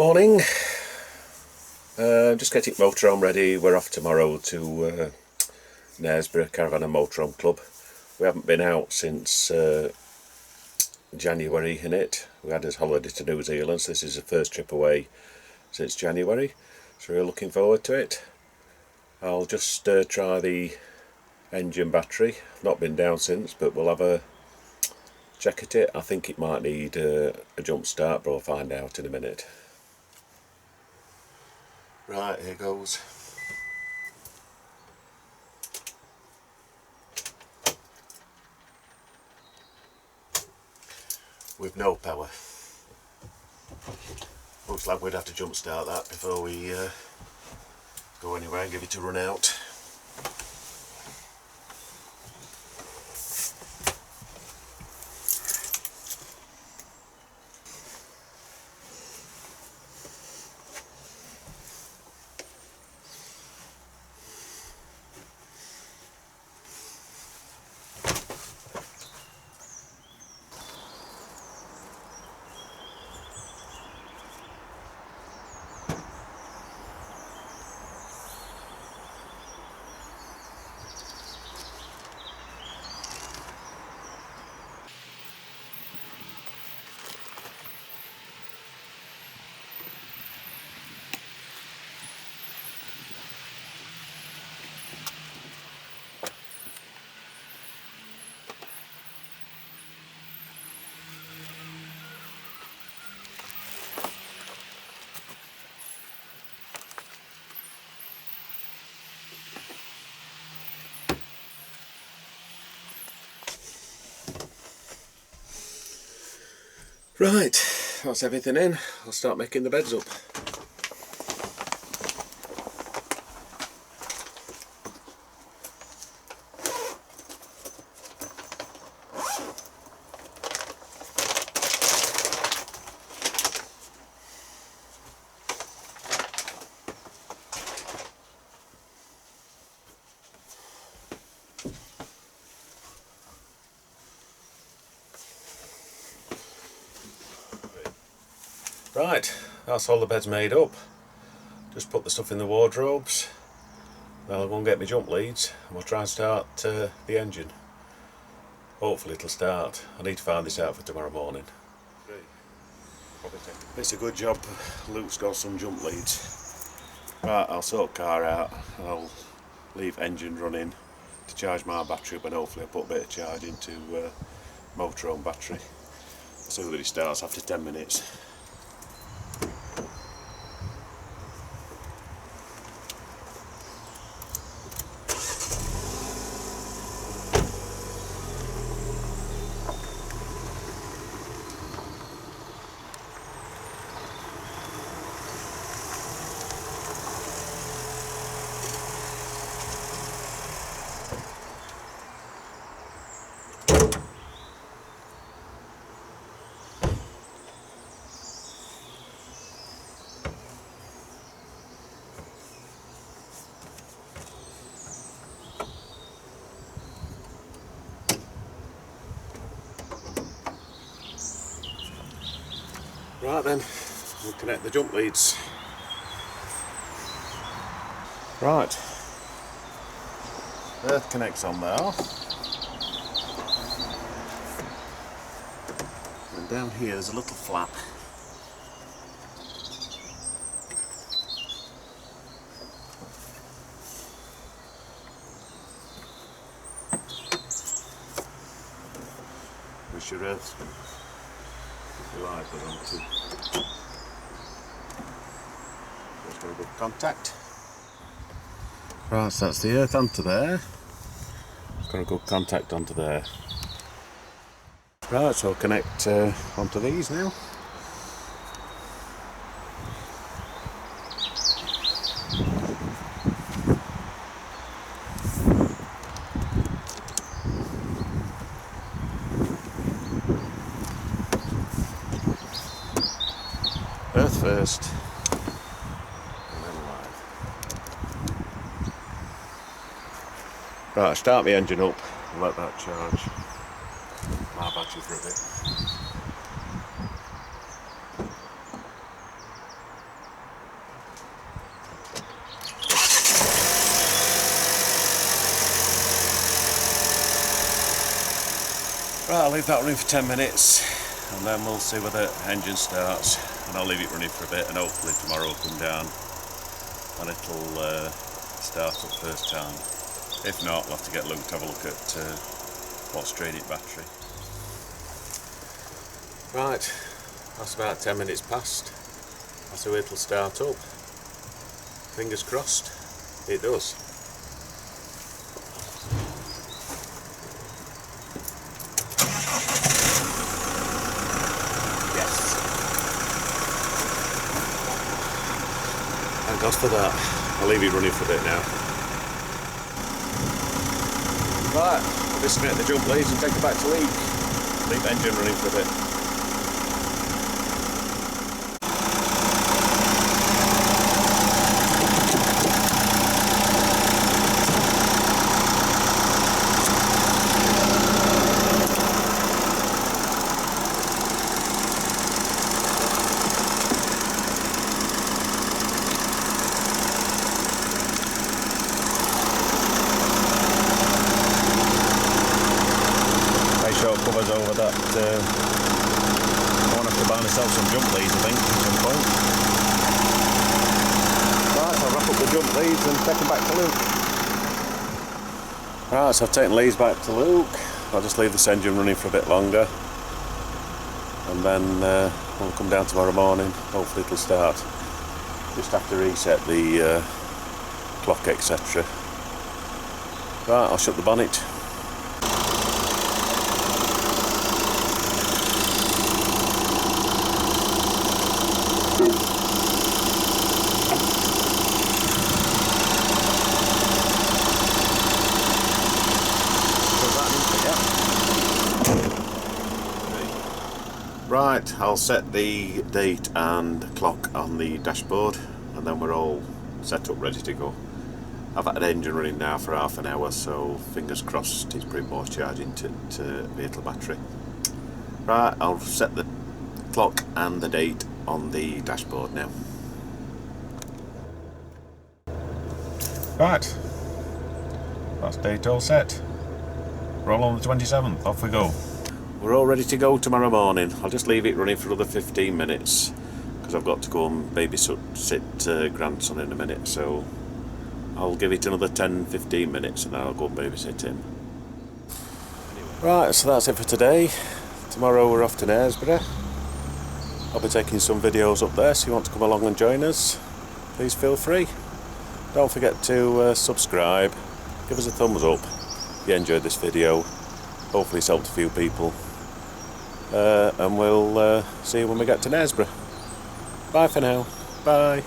Morning. Just getting motorhome ready. We're off tomorrow to Knaresborough Caravan and Motorhome Club. We haven't been out since January in it. We had a holiday to New Zealand, so this is the first trip away since January, so we're looking forward to it. I'll just try the engine battery. Not been down since, but we'll have a check at it. I think it might need a jump start, but we'll find out in a minute. Right, here goes. With no power. Looks like we'd have to jump start that before we go anywhere and give it a run out. Right, that's everything in. I'll start making the beds up. Right, that's all the beds made up. Just put the stuff in the wardrobes. I'll go and get my jump leads and we'll try and start the engine. Hopefully it'll start. I need to find this out for tomorrow morning. It's a good job Luke's got some jump leads. Right, I'll sort car out and I'll leave engine running to charge my battery up, and hopefully I'll put a bit of charge into motorhome battery. So that it starts after 10 minutes. Right then, we'll connect the jump leads. Right, earth connects on there. And down here there's a little flap. Which your earth right, put on to. There's got a good contact. Right, so that's the earth onto there. It's got a good contact onto there. Right, so I'll connect onto these now. Earth first, and then live. Right, start the engine up and let that charge my battery for a bit. Right, I'll leave that running for 10 minutes and then we'll see whether the engine starts, and I'll leave it running for a bit and hopefully tomorrow will come down and it'll start up first time. If not, we'll have to get Luke to have a look at what's draining battery. Right, that's about 10 minutes past. I'll see whether it'll start up. Fingers crossed, it does. Yes. Thank God for that. I'll leave it running for a bit now. Right, I'll disconnect the jump leads and take it back to leak. Leave the engine running for a bit. Sure covers over that. I want to have to buy myself some jump leads, I think, at some point. Right, so I'll wrap up the jump leads and take them back to Luke. Right, so I've taken leads back to Luke. I'll just leave this engine running for a bit longer and then we'll come down tomorrow morning. Hopefully it'll start. Just have to reset the clock, etc. Right, I'll shut the bonnet. Right, I'll set the date and clock on the dashboard and then we're all set up ready to go. I've had an engine running now for half an hour, so fingers crossed it's pretty much charging to vehicle battery. Right, I'll set the clock and the date on the dashboard now. Right, that's date all set. We're all on the 27th, off we go. We're all ready to go tomorrow morning. I'll just leave it running for another 15 minutes because I've got to go and babysit grandson in a minute, so I'll give it another 10-15 minutes and then I'll go and babysit him. Right, so that's it for today. Tomorrow we're off to Knaresborough. I'll be taking some videos up there, so if you want to come along and join us, please feel free. Don't forget to subscribe, give us a thumbs up if you enjoyed this video. Hopefully it's helped a few people. And we'll see you when we get to Knaresborough. Bye for now. Bye.